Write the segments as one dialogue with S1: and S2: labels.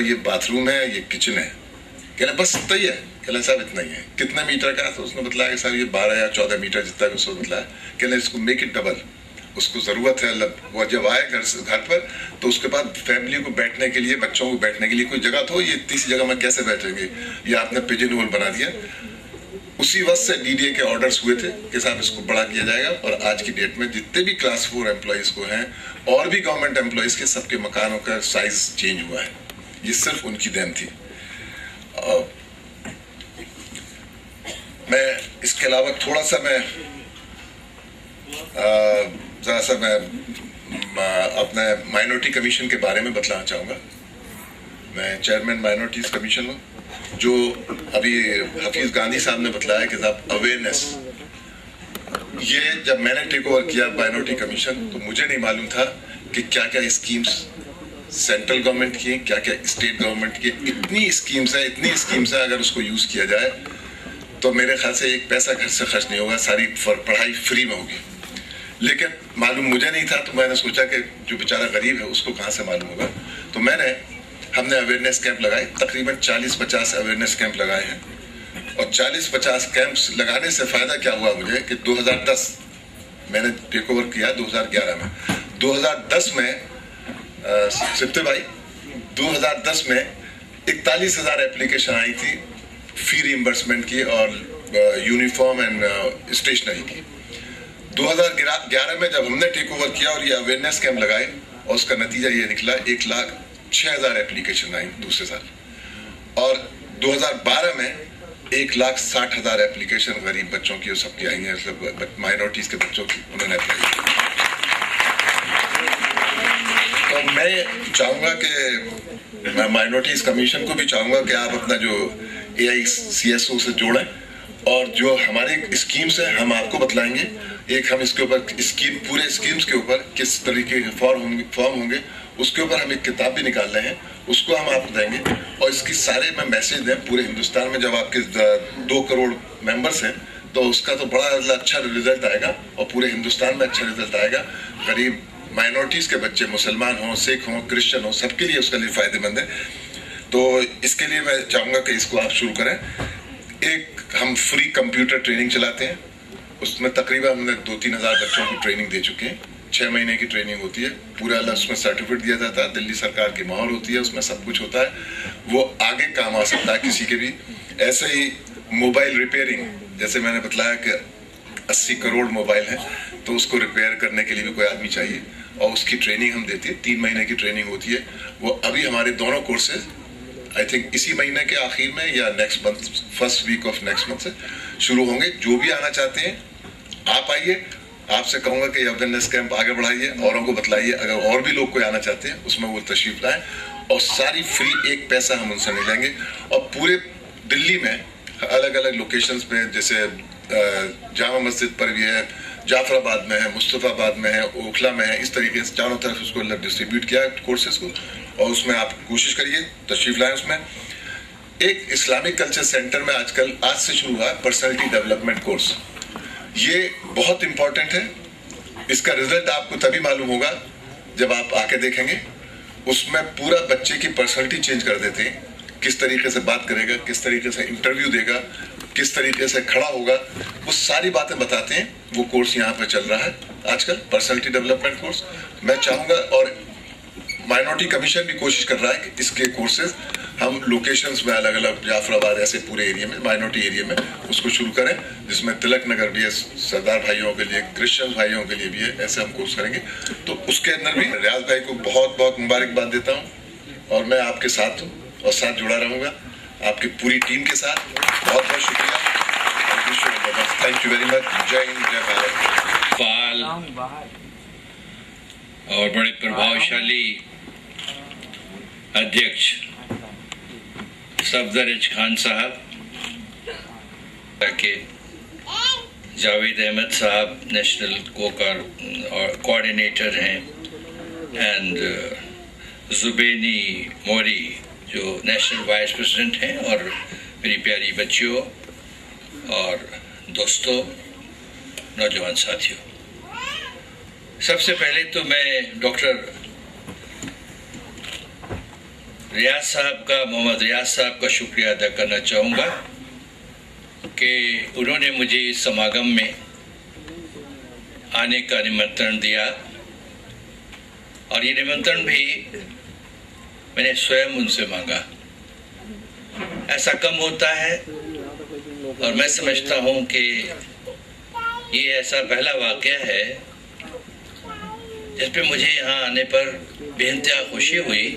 S1: ये बाथरूम है, ये किचन है। कह रहे बस इतना ही है। कह रहे साहब इतना ही है। कितने मीटर का? तो उसने बताया कि साहब ये 12 या 14 मीटर जितना भी उसको बताया। कह रहे इसको मेक इट डबल, उसको ज़रूरत है। वो जब आए घर पर तो उसके बाद फैमिली को बैठने के लिए, बच्चों को बैठने के लिए कोई जगह तो ये इतनी सी जगह में कैसे बैठेंगे, ये आपने पिजन होल बना दिया। उसी वक्त से डीडीए के ऑर्डर्स हुए थे कि साहब इसको बड़ा किया जाएगा, और आज की डेट में जितने भी क्लास 4 एम्प्लॉयज़ को हैं और भी गवर्नमेंट एम्प्लॉयज़ के सबके मकानों का साइज चेंज हुआ है। ये सिर्फ उनकी देन थी। मैं इसके अलावा थोड़ा सा मैं ज़रा सा मैं अपने माइनॉरिटी कमीशन के बारे में बतलाना चाहूँगा। मैं चेयरमैन माइनॉरिटीज़ कमीशन हूँ। जो अभी हफीज़ गांधी साहब ने बताया कि साहब अवेयरनेस, ये जब मैंने टेक ओवर किया माइनॉरिटी कमीशन तो मुझे नहीं मालूम था कि क्या क्या स्कीम्स सेंट्रल गवर्नमेंट की, क्या क्या स्टेट गवर्नमेंट की। इतनी स्कीम्स है, अगर उसको यूज़ किया जाए तो मेरे ख्याल से एक पैसा घर से खर्च नहीं होगा, सारी पढ़ाई फ्री में होगी। लेकिन मालूम मुझे नहीं था, तो मैंने सोचा कि जो बेचारा गरीब है उसको कहाँ से मालूम होगा। तो हमने अवेयरनेस कैंप लगाए, तकरीबन 40-50 अवेयरनेस कैंप लगाए हैं। और 40-50 कैंप्स लगाने से फ़ायदा क्या हुआ मुझे कि 2010 मैंने टेक ओवर किया 2011 में। 2010 में सिप्ते भाई 2010 में 41,000 एप्लीकेशन आई थी फी रिइंबर्समेंट की और यूनिफॉर्म एंड स्टेशनरी की। 2011 में जब हमने टेक ओवर किया और ये अवेयरनेस कैंप लगाए, और उसका नतीजा ये निकला 1,06,000 एप्लीकेशन आई दूसरे साल। और 2012 में 1,60,000 एप्लीकेशन गरीब बच्चों की और सबकी आई हैं, मतलब माइनॉरिटीज के बच्चों की उन्होंने अप्लाई की। तो मैं चाहूँगा कि मैं माइनॉरिटीज कमीशन को भी चाहूँगा कि आप अपना जो AICSO से जोड़ें, और जो हमारी स्कीम्स हैं हम आपको बतलाएंगे। एक हम इसके ऊपर पूरे स्कीम्स के ऊपर किस तरीके के फॉर्म होंगे उसके ऊपर हम एक किताब भी निकाल रहे हैं, उसको हम आपको देंगे। और इसकी सारे में मैसेज दें पूरे हिंदुस्तान में। जब आपके 2 करोड़ मेंबर्स हैं तो उसका तो बड़ा अच्छा रिजल्ट आएगा, और पूरे हिंदुस्तान में अच्छा रिजल्ट आएगा। गरीब माइनॉरिटीज के बच्चे, मुसलमान हों, सिख हों, क्रिश्चियन हों, सबके लिए उसके लिए फ़ायदेमंद है। तो इसके लिए मैं चाहूँगा कि इसको आप शुरू करें। एक हम फ्री कंप्यूटर ट्रेनिंग चलाते हैं, उसमें तकरीबन हमने 2-3 हज़ार बच्चों को ट्रेनिंग दे चुके हैं। 6 महीने की ट्रेनिंग होती है, पूरा उसमें सर्टिफिकेट दिया जाता है, दिल्ली सरकार की मोहर होती है, उसमें सब कुछ होता है। वो आगे काम आ सकता है किसी के भी। ऐसे ही मोबाइल रिपेयरिंग, जैसे मैंने बताया कि 80 करोड़ मोबाइल हैं, तो उसको रिपेयर करने के लिए भी कोई आदमी चाहिए, और उसकी ट्रेनिंग हम देते हैं। 3 महीने की ट्रेनिंग होती है। वो अभी हमारे दोनों कोर्सेज आई थिंक इसी महीने के आखिर में या next month, first week of next month से शुरू होंगे। जो भी आना चाहते हैं आप आइए। आपसे कहूँगा कि अवेयरनेस कैंप आगे बढ़ाइए, औरों को बतलाइए। अगर और भी लोग कोई आना चाहते हैं उसमें वो तशरीफ लाएँ, और सारी फ्री, एक पैसा हम उनसे नहीं लेंगे। और पूरे दिल्ली में अलग अलग लोकेशंस पे, जैसे जामा मस्जिद पर भी है, जाफराबाद में है, मुस्तफ़ाबाद में है, ओखला में है, इस तरीके से चारों तरफ उसको डिस्ट्रीब्यूट किया है कोर्सेज को। और उसमें आप कोशिश करिए तशरीफ लाएँ। उसमें एक इस्लामिक कल्चर सेंटर में आजकल आज से शुरू हुआ पर्सनैलिटी डेवलपमेंट कोर्स। ये बहुत इम्पोर्टेंट है। इसका रिजल्ट आपको तभी मालूम होगा जब आप आके देखेंगे। उसमें पूरा बच्चे की पर्सनैलिटी चेंज कर देते हैं, किस तरीके से बात करेगा, किस तरीके से इंटरव्यू देगा, किस तरीके से खड़ा होगा, वो सारी बातें बताते हैं। वो कोर्स यहाँ पे चल रहा है आजकल, पर्सनैलिटी डेवलपमेंट कोर्स। मैं चाहूँगा, और माइनॉरिटी कमीशन भी कोशिश कर रहा है कि इसके कोर्सेज हम लोकेशंस में अलग अलग, जाफराबाद ऐसे पूरे एरिया में, माइनॉरिटी एरिया में उसको शुरू करें, जिसमें तिलक नगर भी है, सरदार भाइयों के लिए, क्रिश्चियन भाइयों के लिए भी है। ऐसे हम कोर्स करेंगे। तो उसके अंदर भी रियाज भाई को बहुत बहुत मुबारकबाद देता हूँ, और मैं आपके साथ हूँ और साथ जुड़ा रहूँगा आपकी पूरी टीम के साथ। बहुत बहुत शुक्रिया। Thank you very much. जय हिंद, जय भारत।
S2: फाल और बड़े प्रभावशाली अध्यक्ष सफदर खान साहब, के जावेद अहमद साहब नेशनल कोऑर्डिनेटर हैं, एंड जुबेनी मोरी जो नेशनल वाइस प्रेसिडेंट हैं, और मेरी प्यारी बच्चियों और दोस्तों, नौजवान साथियों, सबसे पहले तो मैं डॉक्टर रियाज साहब का, मोहम्मद रियाज साहब का शुक्रिया अदा करना चाहूँगा कि उन्होंने मुझे इस समागम में आने का निमंत्रण दिया, और ये निमंत्रण भी मैंने स्वयं उनसे मांगा। ऐसा कम होता है, और मैं समझता हूँ कि ये ऐसा पहला वाक़या है जिस पे मुझे यहाँ आने पर बेइंतहा खुशी हुई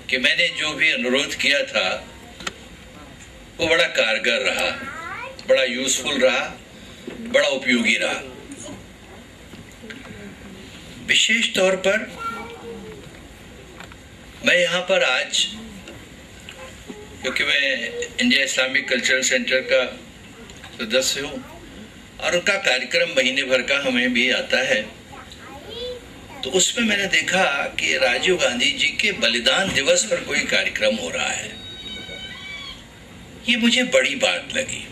S2: कि मैंने जो भी अनुरोध किया था वो बड़ा कारगर रहा, बड़ा यूज़फुल रहा, बड़ा उपयोगी रहा। विशेष तौर पर मैं यहाँ पर आज, क्योंकि मैं इंडिया इस्लामिक कल्चरल सेंटर का सदस्य हूँ और उनका कार्यक्रम महीने भर का हमें भी आता है, तो उसमें मैंने देखा कि राजीव गांधी जी के बलिदान दिवस पर कोई कार्यक्रम हो रहा है। ये मुझे बड़ी बात लगी।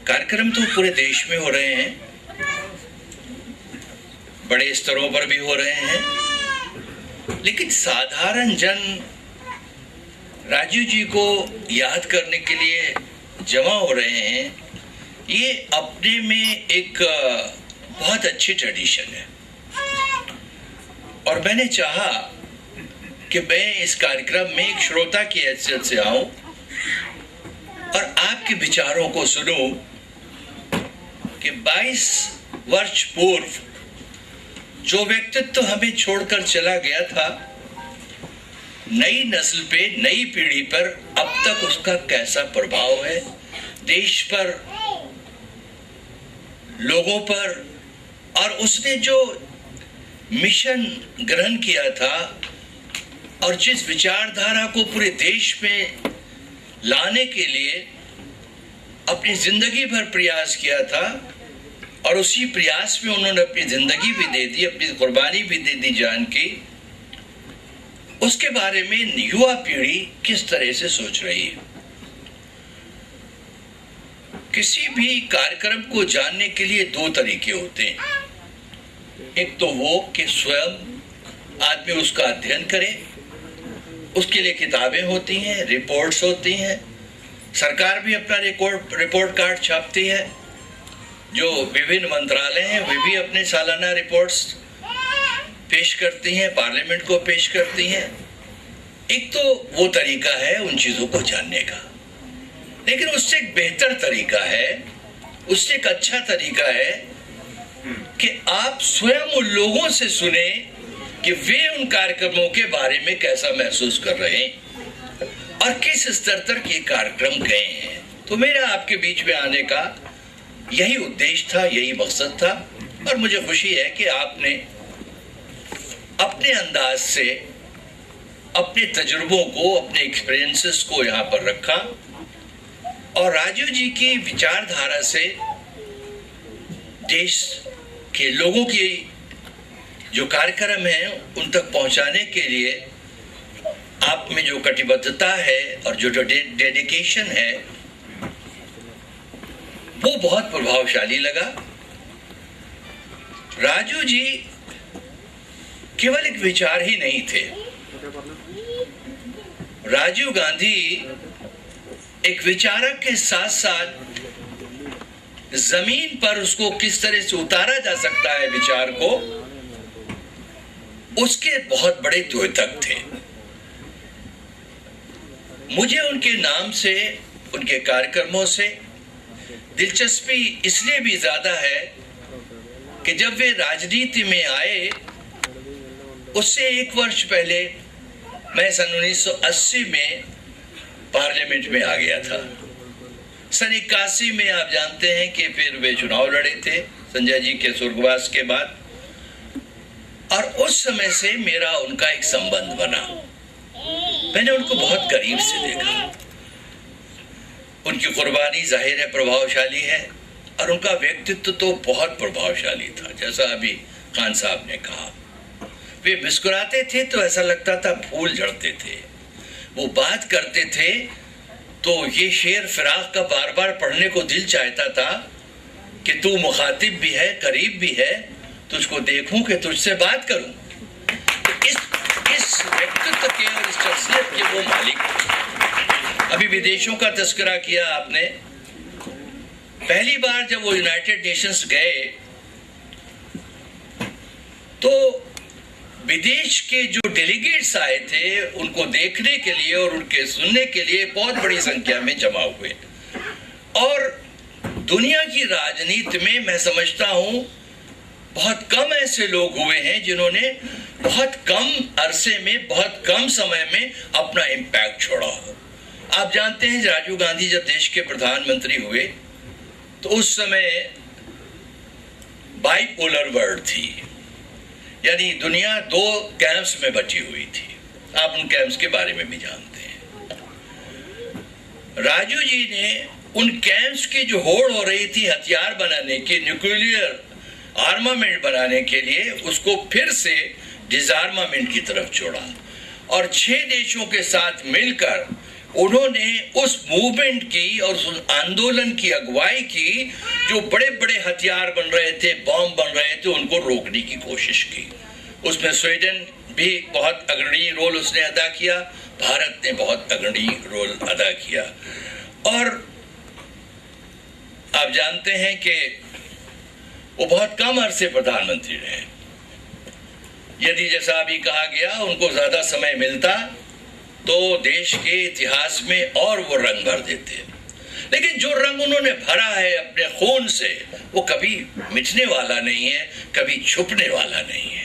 S2: कार्यक्रम तो पूरे देश में हो रहे हैं, बड़े स्तरों पर भी हो रहे हैं, लेकिन साधारण जन राजीव जी को याद करने के लिए जमा हो रहे हैं। ये अपने में एक बहुत अच्छी ट्रेडिशन है, और मैंने चाहा कि मैं इस कार्यक्रम में एक श्रोता की हैसियत से आऊं और आपके विचारों को सुनूं कि 22 वर्ष पूर्व जो व्यक्तित्व हमें छोड़कर चला गया था, नई नस्ल पे, नई पीढ़ी पर अब तक उसका कैसा प्रभाव है, देश पर, लोगों पर, और उसने जो मिशन ग्रहण किया था और जिस विचारधारा को पूरे देश में लाने के लिए अपनी जिंदगी भर प्रयास किया था, और उसी प्रयास में उन्होंने अपनी जिंदगी भी दे दी, अपनी कुर्बानी भी दे दी जान की, उसके बारे में युवा पीढ़ी किस तरह से सोच रही है। किसी भी कार्यक्रम को जानने के लिए दो तरीके होते हैं। एक तो वो कि स्वयं आदमी उसका अध्ययन करे, उसके लिए किताबें होती हैं, रिपोर्ट्स होती हैं, सरकार भी अपना रिपोर्ट कार्ड छापती है, जो विभिन्न मंत्रालय हैं वे भी अपने सालाना रिपोर्ट्स पेश करती हैं, पार्लियामेंट को पेश करती हैं। एक तो वो तरीका है उन चीज़ों को जानने का, लेकिन उससे एक बेहतर तरीका है, उससे एक अच्छा तरीका है कि आप स्वयं उन लोगों से सुने कि वे उन कार्यक्रमों के बारे में कैसा महसूस कर रहे हैं और किस स्तर तक ये कार्यक्रम गए हैं। तो मेरा आपके बीच में आने का यही उद्देश्य था, यही मकसद था, और मुझे खुशी है कि आपने अपने अंदाज से अपने तजुर्बों को, अपने एक्सपीरियंसेस को यहाँ पर रखा, और राजीव जी की विचारधारा से देश के लोगों की जो कार्यक्रम है उन तक पहुंचाने के लिए आप में जो कटिबद्धता है और जो डेडिकेशन है वो बहुत प्रभावशाली लगा। राजीव जी केवल एक विचार ही नहीं थे, राजीव गांधी एक विचारक के साथ साथ जमीन पर उसको किस तरह से उतारा जा सकता है विचार को, उसके बहुत बड़े द्योतक थे। मुझे उनके नाम से, उनके कार्यक्रमों से दिलचस्पी इसलिए भी ज्यादा है कि जब वे राजनीति में आए उससे एक वर्ष पहले मैं सन 1980 में पार्लियामेंट में आ गया था। सन 81 में आप जानते हैं कि फिर वे चुनाव लड़े थे संजय जी के स्वर्गवास के बाद, और उस समय से मेरा उनका एक संबंध बना। मैंने उनको बहुत करीब से देखा। उनकी कुर्बानी जाहिर है प्रभावशाली है, और उनका व्यक्तित्व तो बहुत प्रभावशाली था। जैसा अभी खान साहब ने कहा, वे मुस्कुराते थे तो ऐसा लगता था फूल झड़ते थे। वो बात करते थे तो ये शेर फिराक का बार बार पढ़ने को दिल चाहता था कि तू मुखातिब भी है, करीब भी है, तुझको देखूं कि तुझसे बात करूं। इस व्यक्तित्व के और शख्सियत के वो मालिक। अभी विदेशों का तस्करा किया आपने। पहली बार जब वो यूनाइटेड नेशंस गए तो विदेश के जो डेलीगेट्स आए थे उनको देखने के लिए और उनके सुनने के लिए बहुत बड़ी संख्या में जमा हुए। और दुनिया की राजनीति में मैं समझता हूं बहुत कम ऐसे लोग हुए हैं जिन्होंने बहुत कम अरसे में, बहुत कम समय में अपना इम्पैक्ट छोड़ा हो। आप जानते हैं राजीव गांधी जब देश के प्रधानमंत्री हुए तो उस समय बाइपोलर वर्ल्ड थी, यानी दुनिया दो कैंप्स में बटी हुई थी। आप उन कैंप्स के बारे में भी जानते हैं। राजू जी ने उन कैंप्स की जो होड़ हो रही थी हथियार बनाने की, न्यूक्लियर आर्मामेंट बनाने के लिए, उसको फिर से डिसआर्मामेंट की तरफ छोड़ा और 6 देशों के साथ मिलकर उन्होंने उस मूवमेंट की और उस आंदोलन की अगुवाई की। जो बड़े बड़े हथियार बन रहे थे, बॉम्ब बन रहे थे, उनको रोकने की कोशिश की। उसमें स्वीडन भी बहुत अग्रणी रोल उसने अदा किया, भारत ने बहुत अग्रणी रोल अदा किया। और आप जानते हैं कि वो बहुत कम अरसे प्रधानमंत्री रहे। यदि जैसा अभी कहा गया उनको ज्यादा समय मिलता तो देश के इतिहास में और वो रंग भर देते, लेकिन जो रंग उन्होंने भरा है अपने खून से वो कभी मिटने वाला नहीं है, कभी छुपने वाला नहीं है।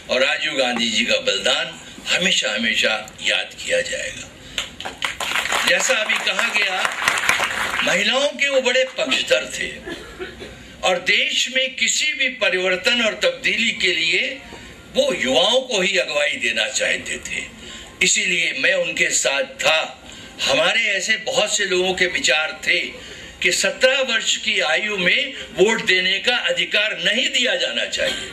S2: और राजीव गांधी जी का बलिदान हमेशा हमेशा याद किया जाएगा। जैसा अभी कहा गया, महिलाओं के वो बड़े पक्षधर थे और देश में किसी भी परिवर्तन और तब्दीली के लिए वो युवाओं को ही अगुवाई देना चाहते थे। इसीलिए मैं उनके साथ था। हमारे ऐसे बहुत से लोगों के विचार थे कि 17 वर्ष की आयु में वोट देने का अधिकार नहीं दिया जाना चाहिए।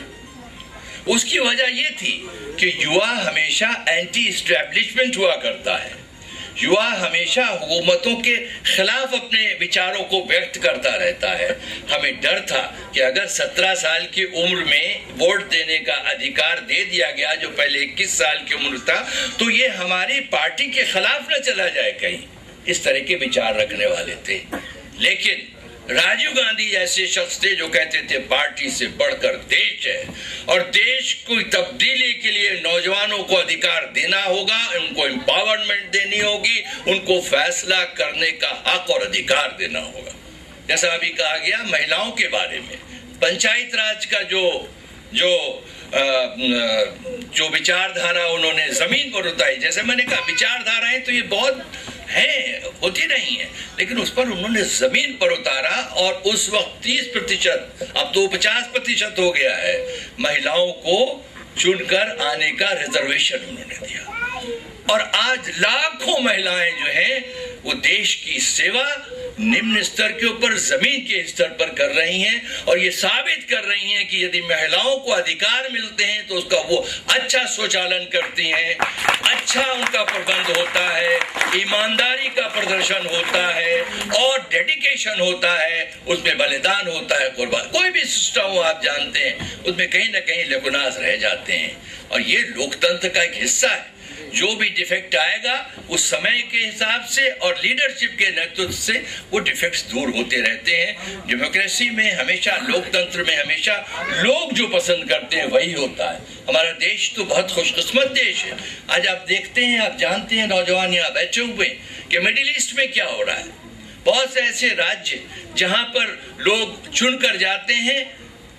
S2: उसकी वजह यह थी कि युवा हमेशा एंटी एस्टैब्लिशमेंट हुआ करता है। युवा हमेशा हुकूमतों के खिलाफ अपने विचारों को व्यक्त करता रहता है। हमें डर था कि अगर 17 साल की उम्र में वोट देने का अधिकार दे दिया गया, जो पहले 21 साल की उम्र था, तो ये हमारी पार्टी के खिलाफ न चला जाए कहीं। इस तरह के विचार रखने वाले थे। लेकिन राजीव गांधी जैसे शख्स थे जो कहते थे पार्टी से बढ़कर देश है और देश को तब्दीली के लिए नौजवानों को अधिकार देना होगा, उनको एम्पावरमेंट देनी होगी, उनको फैसला करने का हक और अधिकार देना होगा। जैसा अभी कहा गया महिलाओं के बारे में, पंचायत राज का जो विचारधारा उन्होंने जमीन पर उतारी। जैसे मैंने कहा, विचारधाराएं तो ये बहुत हैं, होती नहीं है, लेकिन उस पर उन्होंने जमीन पर उतारा और उस वक्त 30%, अब तो 50% हो गया है, महिलाओं को चुनकर आने का रिजर्वेशन उन्होंने दिया। और आज लाखों महिलाएं जो हैं वो देश की सेवा निम्न स्तर के ऊपर, जमीन के स्तर पर कर रही हैं और ये साबित कर रही हैं कि यदि महिलाओं को अधिकार मिलते हैं तो उसका वो अच्छा स्वचालन करती हैं, अच्छा उनका प्रबंध होता है, ईमानदारी का प्रदर्शन होता है और डेडिकेशन होता है, उसमें बलिदान होता है, कुर्बान। कोई भी सिस्टम हो आप जानते हैं उसमें कहीं ना कहीं लेकुनाज रह जाते हैं और ये लोकतंत्र का एक हिस्सा है। जो भी डिफेक्ट आएगा उस समय के हिसाब से और लीडरशिप के नेतृत्व से वो डिफेक्ट्स दूर होते रहते हैं। डेमोक्रेसी में हमेशा, लोकतंत्र में हमेशा लोग जो पसंद करते हैं वही होता है। हमारा देश तो बहुत खुशकिस्मत देश है। आज आप देखते हैं, आप जानते हैं, नौजवान यहाँ बैठे हुए कि मिडिल ईस्ट में क्या हो रहा है। बहुत से ऐसे राज्य जहाँ पर लोग चुनकर जाते हैं,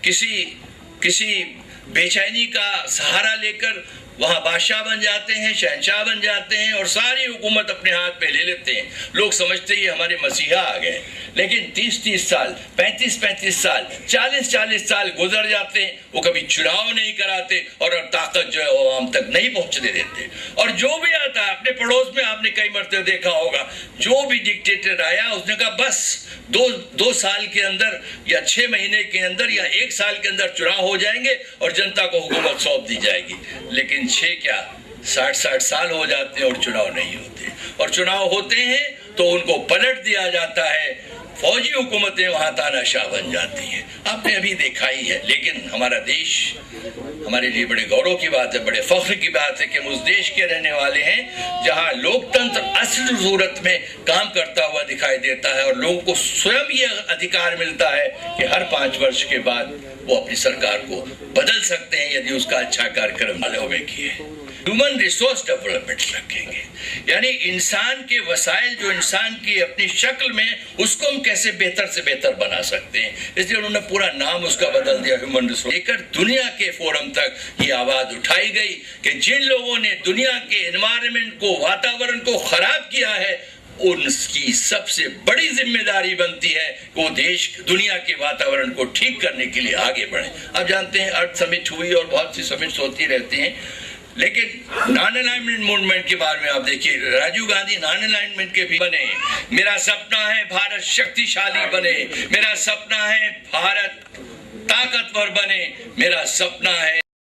S2: किसी बेचैनी का सहारा लेकर वहां बादशाह बन जाते हैं, शहंशाह बन जाते हैं और सारी हुकूमत अपने हाथ में ले लेते हैं। लोग समझते ही हमारे मसीहा आ गए, लेकिन 30-30 साल, 35-35 साल, 40-40 साल गुजर जाते हैं, वो कभी चुनाव नहीं कराते और ताकत जो है वो आवाम तक नहीं पहुंचने देते। और जो भी आता है, अपने पड़ोस में आपने कई मरतबे देखा होगा, जो भी डिक्टेटर आया उसने कहा बस 2 साल के अंदर या 6 महीने के अंदर या 1 साल के अंदर चुनाव हो जाएंगे और जनता को हुकूमत सौंप दी जाएगी। लेकिन 60 साल हो जाते हैं और चुनाव नहीं होते, और चुनाव होते हैं तो उनको पलट दिया जाता है। फौजी हुकूमतें वहां तानाशाह बन जाती हैं। आपने अभी देखा ही है। लेकिन हमारा देश, हमारे लिए बड़े गौरव की बात है, बड़े फख्र की बात है कि हम उस देश के रहने वाले हैं जहां लोकतंत्र असली सूरत में काम करता हुआ दिखाई देता है और लोगों को स्वयं यह अधिकार मिलता है कि हर 5 वर्ष के बाद वो अपनी सरकार को बदल सकते हैं यदि उसका अच्छा कार्यक्रम में किए। ह्यूमन रिसोर्स डेवलपमेंट रखेंगे, यानी इंसान के वसाइल जो इंसान की अपनी शक्ल में, उसको हम कैसे बेहतर से बेहतर बना सकते हैं। इसलिए उन्होंने पूरा नाम उसका बदल दिया, ह्यूमन रिसोर्स। लेकर दुनिया के फोरम तक ये आवाज उठाई गई कि जिन लोगों ने दुनिया के एनवायरनमेंट को, वातावरण को खराब किया है, उनकी सबसे बड़ी जिम्मेदारी बनती है कि वो देश दुनिया के वातावरण को ठीक करने के लिए आगे बढ़े। आप जानते हैं अर्थ समिट हुई और बहुत सी समिट्स होती रहती हैं, लेकिन नॉन अलाइनमेंट मूवमेंट के बारे में आप देखिए, राजीव गांधी नॉन अलाइनमेंट के भी बने। मेरा सपना है भारत शक्तिशाली बने, मेरा सपना है भारत ताकतवर बने, मेरा सपना है